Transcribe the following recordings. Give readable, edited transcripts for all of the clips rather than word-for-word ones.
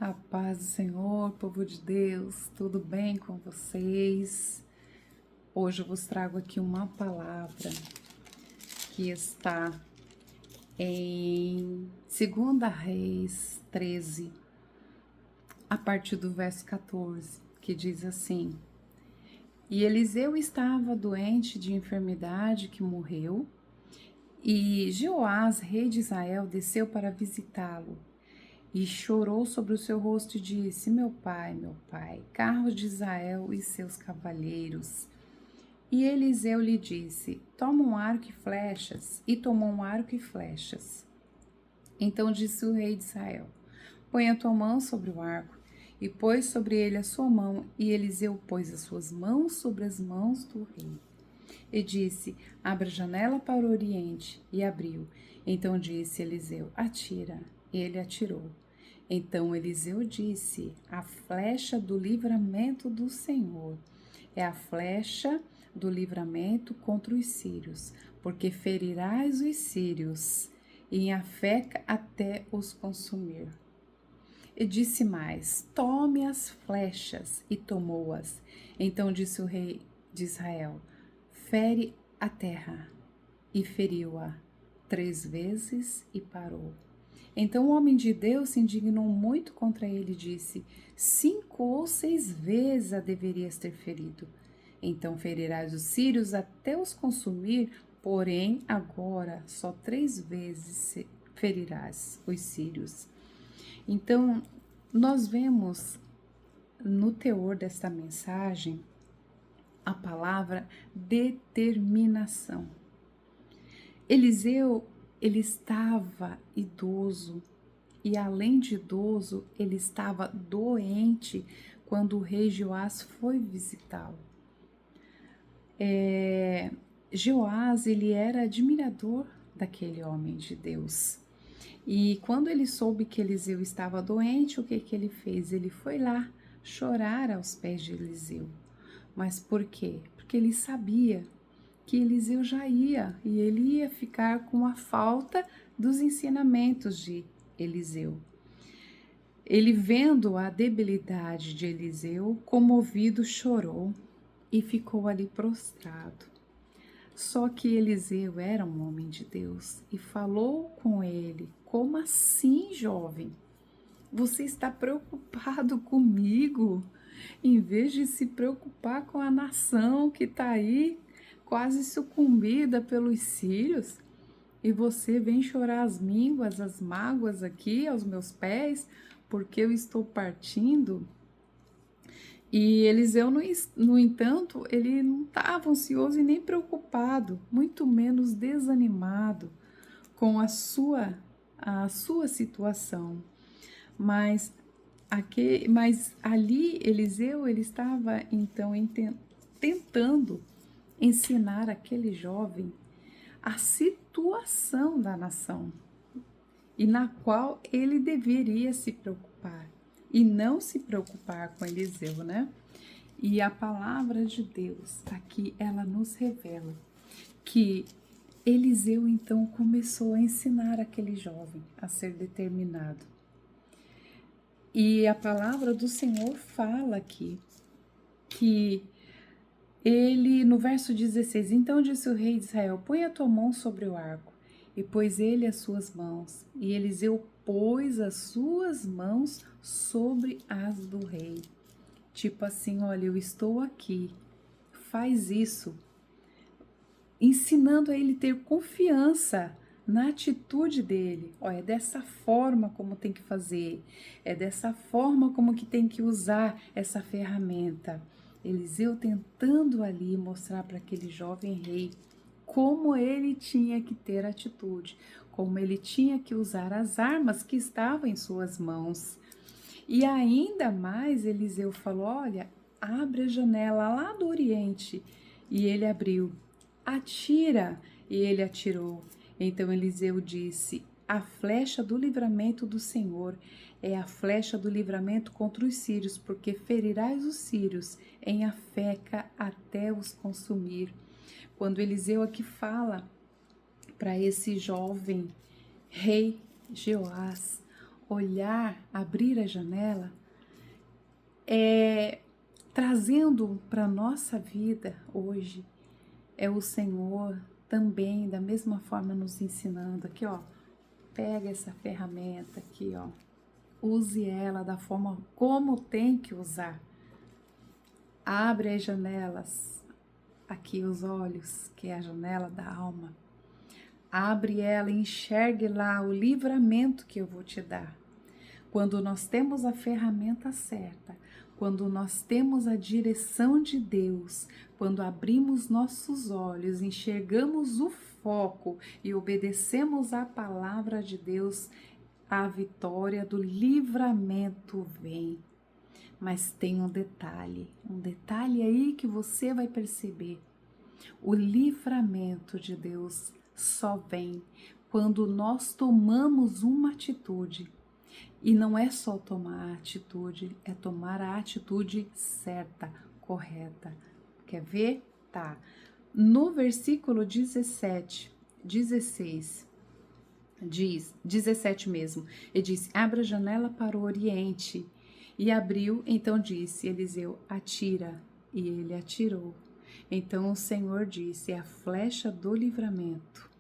A paz do Senhor, povo de Deus, tudo bem com vocês? Hoje eu vos trago aqui uma palavra que está em 2 Reis 13, a partir do verso 14, que diz assim: E Eliseu estava doente de enfermidade que morreu, e Jeoás, rei de Israel, desceu para visitá-lo. E chorou sobre o seu rosto e disse: meu pai, carros de Israel e seus cavaleiros. E Eliseu lhe disse: toma um arco e flechas. E tomou um arco e flechas. Então disse o rei de Israel: põe a tua mão sobre o arco. E pôs sobre ele a sua mão. E Eliseu pôs as suas mãos sobre as mãos do rei. E disse: abra a janela para o oriente. E abriu. Então disse Eliseu: atira. E ele atirou. Então Eliseu disse: a flecha do livramento do Senhor é a flecha do livramento contra os sírios, porque ferirás os sírios e em Afeca até os consumir. E disse mais: tome as flechas, e tomou-as. Então disse o rei de Israel: fere a terra. E feriu-a 3 vezes e parou. Então o homem de Deus se indignou muito contra ele e disse: 5 ou 6 vezes a deverias ter ferido. Então ferirás os sírios até os consumir, porém agora só 3 vezes ferirás os sírios. Então nós vemos no teor desta mensagem a palavra determinação. Eliseu, ele estava idoso e, além de idoso, ele estava doente quando o rei Joás foi visitá-lo. Joás, ele era admirador daquele homem de Deus. E quando ele soube que Eliseu estava doente, o que ele fez? Ele foi lá chorar aos pés de Eliseu. Mas por quê? Porque ele sabia que Eliseu já ia e ele ia ficar com a falta dos ensinamentos de Eliseu. Ele, vendo a debilidade de Eliseu, comovido, chorou e ficou ali prostrado. Só que Eliseu era um homem de Deus e falou com ele: como assim, jovem? Você está preocupado comigo? Em vez de se preocupar com a nação que está aí quase sucumbida pelos sírios, e você vem chorar as mínguas, as mágoas aqui aos meus pés, porque eu estou partindo. E Eliseu, no entanto, ele não estava ansioso e nem preocupado, muito menos desanimado com a sua situação. Mas ali Eliseu, ele estava então tentando ensinar aquele jovem a situação da nação e na qual ele deveria se preocupar e não se preocupar com Eliseu, né? E a palavra de Deus aqui, ela nos revela que Eliseu então começou a ensinar aquele jovem a ser determinado. E a palavra do Senhor fala aqui que ele, no verso 16, então disse o rei de Israel: põe a tua mão sobre o arco. E pôs ele as suas mãos. E Eliseu pôs as suas mãos sobre as do rei. Tipo assim: olha, eu estou aqui, faz isso. Ensinando a ele ter confiança na atitude dele. Olha, é dessa forma como tem que fazer, é dessa forma como que tem que usar essa ferramenta. Eliseu tentando ali mostrar para aquele jovem rei como ele tinha que ter atitude, como ele tinha que usar as armas que estavam em suas mãos. E ainda mais Eliseu falou: olha, abre a janela lá do oriente. E ele abriu. Atira! E ele atirou. Então Eliseu disse: a flecha do livramento do Senhor é a flecha do livramento contra os sírios, porque ferirás os sírios em Afeca até os consumir. Quando Eliseu aqui fala para esse jovem rei Jeoás: olhar, abrir a janela, trazendo para a nossa vida hoje, é o Senhor também, da mesma forma, nos ensinando aqui, ó, pega essa ferramenta aqui, ó, use ela da forma como tem que usar. Abre as janelas, aqui os olhos, que é a janela da alma. Abre ela e enxergue lá o livramento que eu vou te dar. Quando nós temos a ferramenta certa, quando nós temos a direção de Deus, quando abrimos nossos olhos, enxergamos o foco e obedecemos a palavra de Deus, a vitória do livramento vem. Mas tem um detalhe aí que você vai perceber. O livramento de Deus só vem quando nós tomamos uma atitude. E não é só tomar a atitude, é tomar a atitude certa, correta. Quer ver? Tá. No versículo 16, diz, 17 mesmo, ele diz, abra a janela para o oriente. E abriu, então disse Eliseu, atira. E ele atirou. Então o Senhor disse, é a flecha do livramento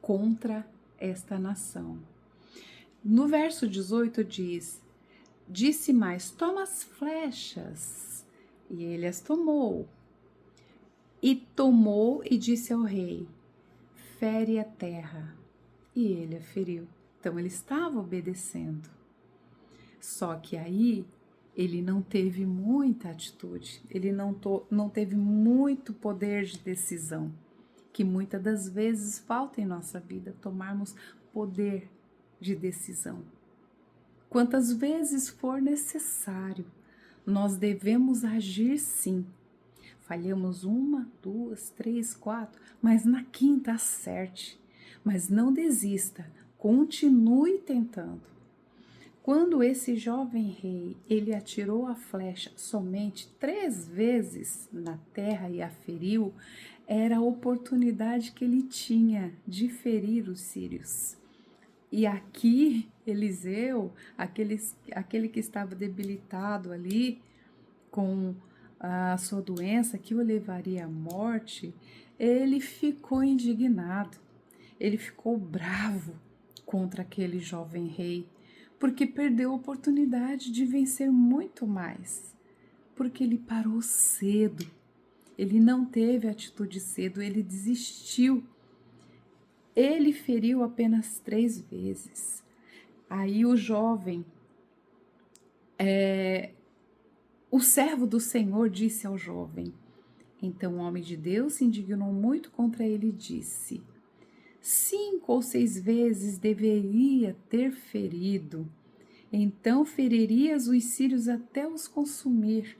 contra esta nação. No verso 18 diz, disse mais, toma as flechas. E ele as tomou. E tomou e disse ao rei, fere a terra. E ele a feriu. Então ele estava obedecendo. Só que aí ele não teve muita atitude, ele não teve muito poder de decisão, que muitas das vezes falta em nossa vida, tomarmos poder de decisão. Quantas vezes for necessário, nós devemos agir sim. Falhamos 1, 2, 3, 4, mas na quinta acerte. Mas não desista, continue tentando. Quando esse jovem rei, ele atirou a flecha somente 3 vezes na terra e a feriu, era a oportunidade que ele tinha de ferir os sírios. E aqui, Eliseu, aquele que estava debilitado ali, com a sua doença que o levaria à morte, ele ficou indignado, ele ficou bravo contra aquele jovem rei, porque perdeu a oportunidade de vencer muito mais, porque ele parou cedo, ele não teve atitude cedo, ele desistiu. Ele feriu apenas 3 vezes. Aí o jovem, o servo do Senhor disse ao jovem. Então o homem de Deus se indignou muito contra ele e disse, 5 ou 6 vezes deveria ter ferido, então feririas os sírios até os consumir.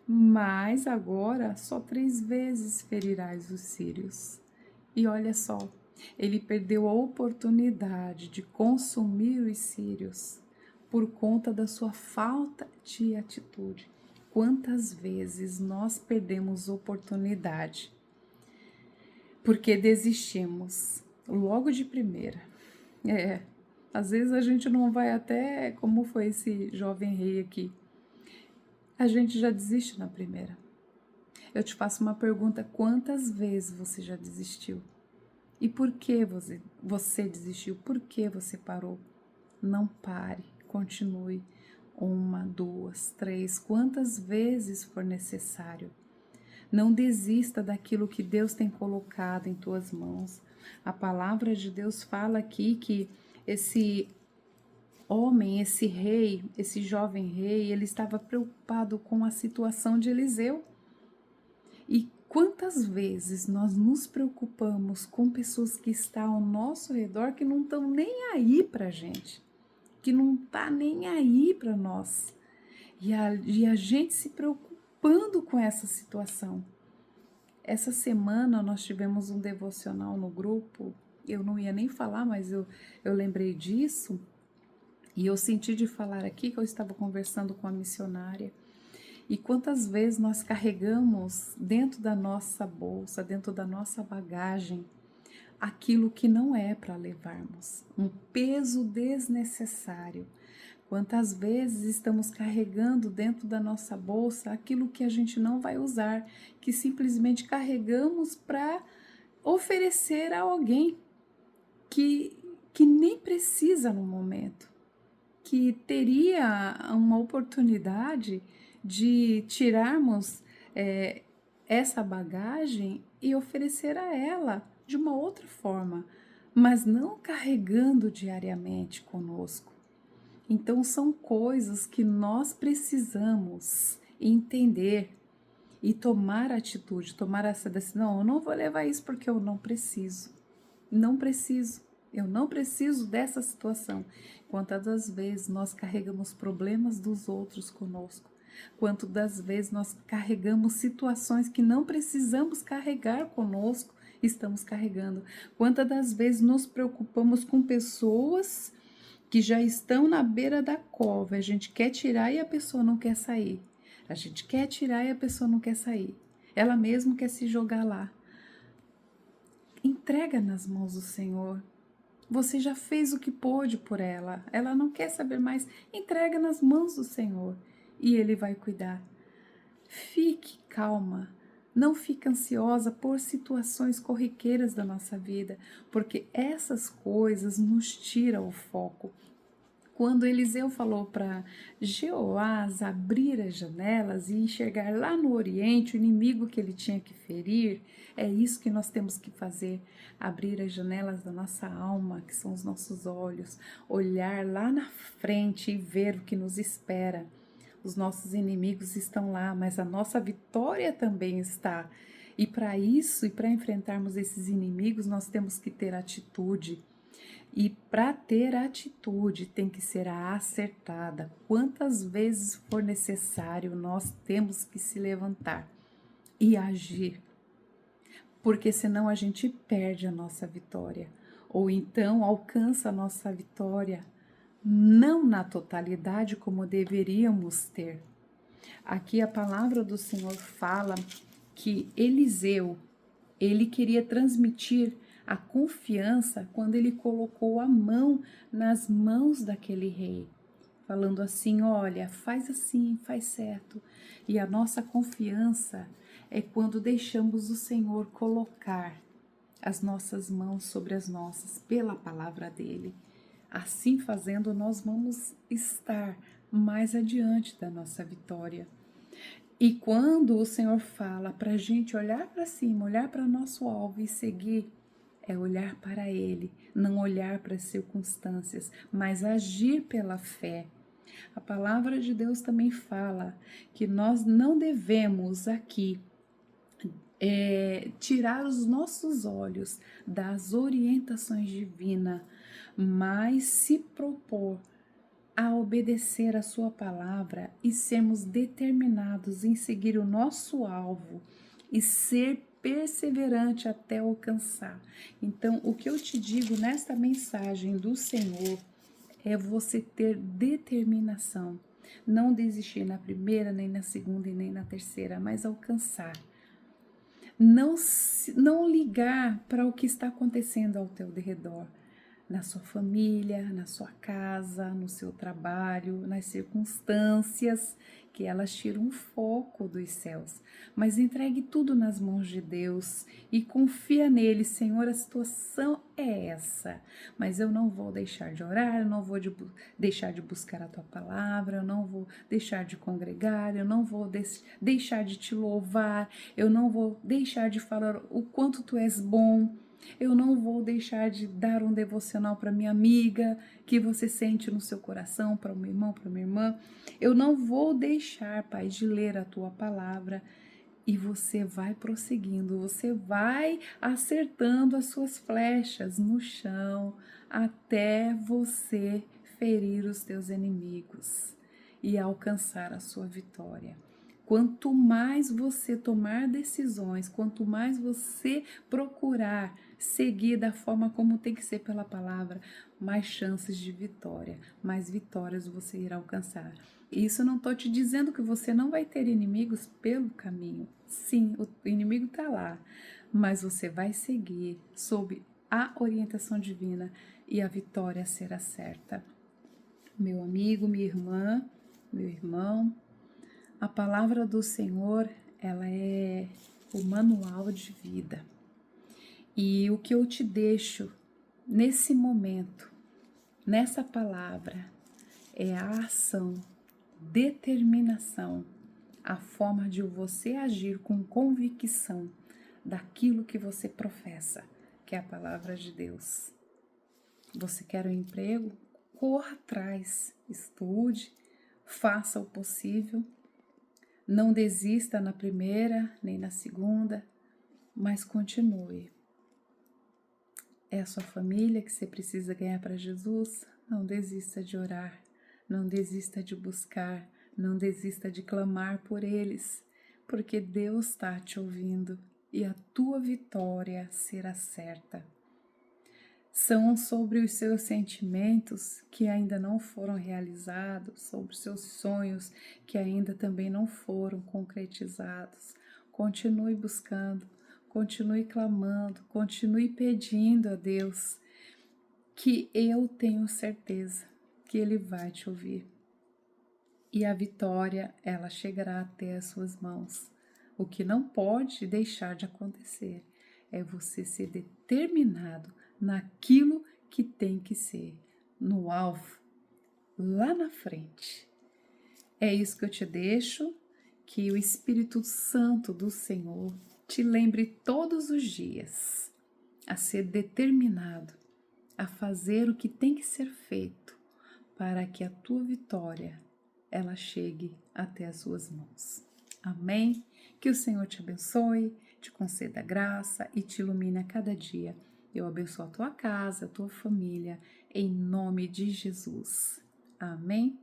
Mas agora só 3 vezes ferirás os sírios. E olha só, ele perdeu a oportunidade de consumir os sírios por conta da sua falta de atitude. Quantas vezes nós perdemos oportunidade porque desistimos logo de primeira? Às vezes a gente não vai até como foi esse jovem rei aqui. A gente já desiste na primeira. Eu te faço uma pergunta, quantas vezes você já desistiu? E por que você desistiu? Por que você parou? Não pare, continue. 1, 2, 3, quantas vezes for necessário. Não desista daquilo que Deus tem colocado em tuas mãos. A palavra de Deus fala aqui que esse homem, esse rei, esse jovem rei, ele estava preocupado com a situação de Eliseu. E quantas vezes nós nos preocupamos com pessoas que estão ao nosso redor que não estão nem aí pra gente, que não tá nem aí para nós. E a gente se preocupando com essa situação. Essa semana nós tivemos um devocional no grupo, eu não ia nem falar, mas eu lembrei disso, e eu senti de falar aqui que eu estava conversando com a missionária. E quantas vezes nós carregamos dentro da nossa bolsa, dentro da nossa bagagem, aquilo que não é para levarmos, um peso desnecessário. Quantas vezes estamos carregando dentro da nossa bolsa aquilo que a gente não vai usar, que simplesmente carregamos para oferecer a alguém que nem precisa no momento, que teria uma oportunidade de tirarmos essa bagagem e oferecer a ela de uma outra forma, mas não carregando diariamente conosco. Então, são coisas que nós precisamos entender e tomar atitude, tomar essa decisão. Não, eu não vou levar isso porque eu não preciso. Não preciso. Eu não preciso dessa situação. Quantas das vezes nós carregamos problemas dos outros conosco? Quantas das vezes nós carregamos situações que não precisamos carregar conosco, estamos carregando? Quantas das vezes nos preocupamos com pessoas que já estão na beira da cova, a gente quer tirar e a pessoa não quer sair. A gente quer tirar e a pessoa não quer sair. Ela mesmo quer se jogar lá. Entrega nas mãos do Senhor. Você já fez o que pôde por ela. Ela não quer saber mais. Entrega nas mãos do Senhor e Ele vai cuidar. Fique calma. Não fique ansiosa por situações corriqueiras da nossa vida, porque essas coisas nos tiram o foco. Quando Eliseu falou para Jeoás abrir as janelas e enxergar lá no Oriente o inimigo que ele tinha que ferir, é isso que nós temos que fazer, abrir as janelas da nossa alma, que são os nossos olhos, olhar lá na frente e ver o que nos espera. Os nossos inimigos estão lá, mas a nossa vitória também está. E para isso, e para enfrentarmos esses inimigos, nós temos que ter atitude. E para ter atitude tem que ser a acertada. Quantas vezes for necessário, nós temos que se levantar e agir, porque senão a gente perde a nossa vitória, ou então alcança a nossa vitória não na totalidade como deveríamos ter. Aqui a palavra do Senhor fala que Eliseu, ele queria transmitir a confiança quando ele colocou a mão nas mãos daquele rei, falando assim: olha, faz assim, faz certo. E a nossa confiança é quando deixamos o Senhor colocar as nossas mãos sobre as nossas pela palavra dele. Assim fazendo, nós vamos estar mais adiante da nossa vitória. E quando o Senhor fala para a gente olhar para cima, olhar para nosso alvo e seguir, é olhar para Ele, não olhar para as circunstâncias, mas agir pela fé. A palavra de Deus também fala que nós não devemos aqui tirar os nossos olhos das orientações divinas, mas se propor a obedecer a sua palavra e sermos determinados em seguir o nosso alvo e ser perseverante até alcançar. Então, o que eu te digo nesta mensagem do Senhor é você ter determinação, não desistir na primeira, nem na segunda e nem na terceira, mas alcançar. Não ligar para o que está acontecendo ao teu redor, na sua família, na sua casa, no seu trabalho, nas circunstâncias, que elas tiram o foco dos céus. Mas entregue tudo nas mãos de Deus e confia nele. Senhor, a situação é essa, mas eu não vou deixar de orar, eu não vou deixar de buscar a tua palavra, eu não vou deixar de congregar, eu não vou deixar de te louvar, eu não vou deixar de falar o quanto tu és bom. Eu não vou deixar de dar um devocional para minha amiga, que você sente no seu coração, para o meu irmão, para minha irmã. Eu não vou deixar, Pai, de ler a tua palavra. E você vai prosseguindo, você vai acertando as suas flechas no chão até você ferir os teus inimigos e alcançar a sua vitória. Quanto mais você tomar decisões, quanto mais você procurar seguir da forma como tem que ser pela palavra, mais chances de vitória, mais vitórias você irá alcançar. E isso eu não estou te dizendo que você não vai ter inimigos pelo caminho. Sim, o inimigo está lá, mas você vai seguir sob a orientação divina e a vitória será certa. Meu amigo, minha irmã, meu irmão, a palavra do Senhor, ela é o manual de vida. E o que eu te deixo nesse momento, nessa palavra, é a ação, determinação, a forma de você agir com convicção daquilo que você professa, que é a palavra de Deus. Você quer um emprego? Corra atrás, estude, faça o possível. Não desista na primeira nem na segunda, mas continue. É a sua família que você precisa ganhar para Jesus? Não desista de orar, não desista de buscar, não desista de clamar por eles, porque Deus está te ouvindo e a tua vitória será certa. São sobre os seus sentimentos que ainda não foram realizados, sobre os seus sonhos que ainda também não foram concretizados. Continue buscando, continue clamando, continue pedindo a Deus, que eu tenho certeza que Ele vai te ouvir. E a vitória, ela chegará até as suas mãos. O que não pode deixar de acontecer é você ser determinado naquilo que tem que ser, no alvo, lá na frente. É isso que eu te deixo, que o Espírito Santo do Senhor te lembre todos os dias a ser determinado, a fazer o que tem que ser feito para que a tua vitória ela chegue até as suas mãos. Amém? Que o Senhor te abençoe, te conceda graça e te ilumine a cada dia. Eu abençoo a tua casa, a tua família, em nome de Jesus. Amém?